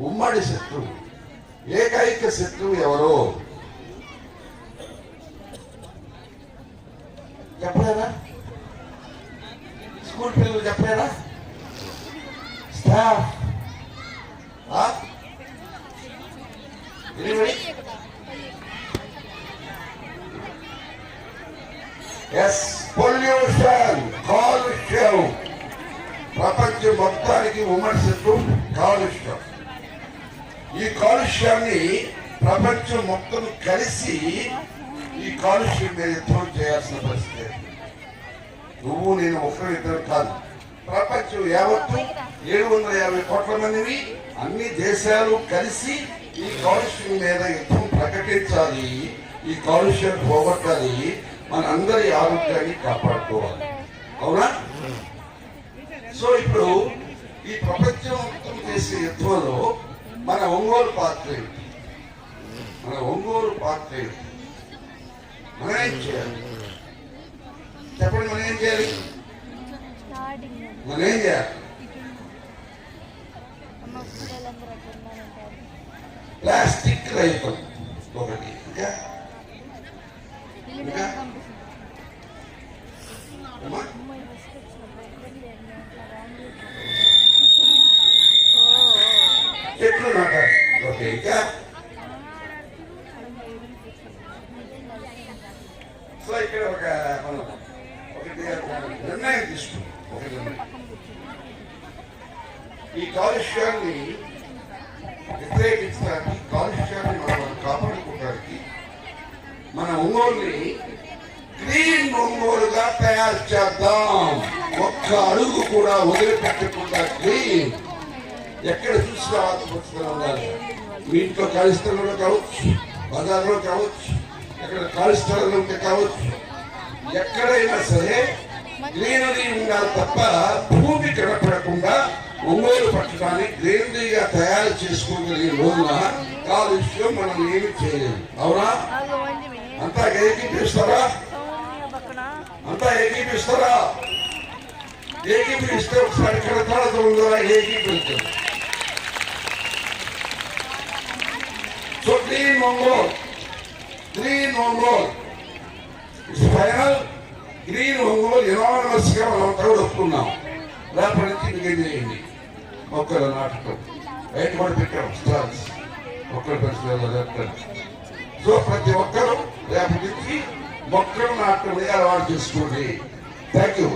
ఉమ్మడి శత్రువు, ఏకైక శత్రువు ఎవరో చెప్పలేదా? స్కూల్ పిల్లలు చెప్పలేదా? స్టాఫ్ పొల్యూషన్, కాలుష్యం. ప్రపంచం మొత్తానికి ఉమ్మడి శత్రువు కాలుష్యం. ఈ కాలుష్యాన్ని ప్రపంచం మొత్తం కలిసి ఈ కాలుష్యం మీద యుద్ధం చేయాల్సిన పరిస్థితి. నువ్వు నేను ఒకరిద్దరు కాదు, ప్రపంచం యావత్తు 750 కోట్ల మందిని అన్ని దేశాలు కలిసి ఈ కాలుష్యం మీద యుద్ధం ప్రకటించాలి. ఈ కాలుష్యం పోగొట్టాలి, మనందరి ఆరోగ్యాన్ని కాపాడుకోవాలి. అవునా? సో ఇప్పుడు ఈ ప్రపంచం మొత్తం చేసే యుద్ధంలో మన ఒంగోలు పాత్ర ఏంటి? మన ఒంగోలు పాత్ర ఏంటి? మనం ఏం చేయాలి చెప్పండి? మనం ఏం చేయాలి? మనం ఏం చేయాలి? ప్లాస్టిక్ రైతులు ఒకటి, ఇంకా చెట్లు నాటాలి. ఓకే, ఇంకా సో ఇక్కడ మనం నిర్ణయం తీసుకున్నాం. ఈ కాలుష్యాన్ని వ్యతిరేకించడానికి, కాలుష్యాన్ని మనం కాపాడుకోవడానికి మన ఒంగోలుని గ్రీన్ ఒంగోలుగా తయారు చేద్దాం. ఒక్క అడుగు కూడా వదిలిపెట్టకుండా గ్రీన్. ఎక్కడ చూసినా ఉండాలి. మీ ఇంట్లో కాలుష్యంలో కావచ్చు, బజార్లో కావచ్చు, ఎక్కడ కాలుష్యాలు ఉంటే కావచ్చు, ఎక్కడైనా సరే గ్రీనరీ ఉండాలి తప్ప భూమి కనపడకుండా ఒంగోలు పట్టడాన్ని గ్రీనరీగా తయారు చేసుకోగలిగే రోజున కాలుష్యం మనం ఏమి చేయలేము. అవునా? అంతా ఏకీపిస్తారా? అంతా ఏకీపిస్తారా? ఏకీపిస్తే ఒకసారి కడతాడతో ఉందా? ఏకీపిస్తారు. So green Ongole, green Ongole final. Green Ongole anonymous గా మనం కూడా ఒప్పుకున్నాం. రేపటి నుంచి బిగిన్ చేయండి మొక్కలు నాటకం. బయట కూడా పెట్టాం స్టాల్స్, మొక్కలు పెంచలేదు. సో ప్రతి ఒక్కరూ రేపటి నుంచి మొక్కలు నాటకం అలవాటు చేసుకోండి. Thank you.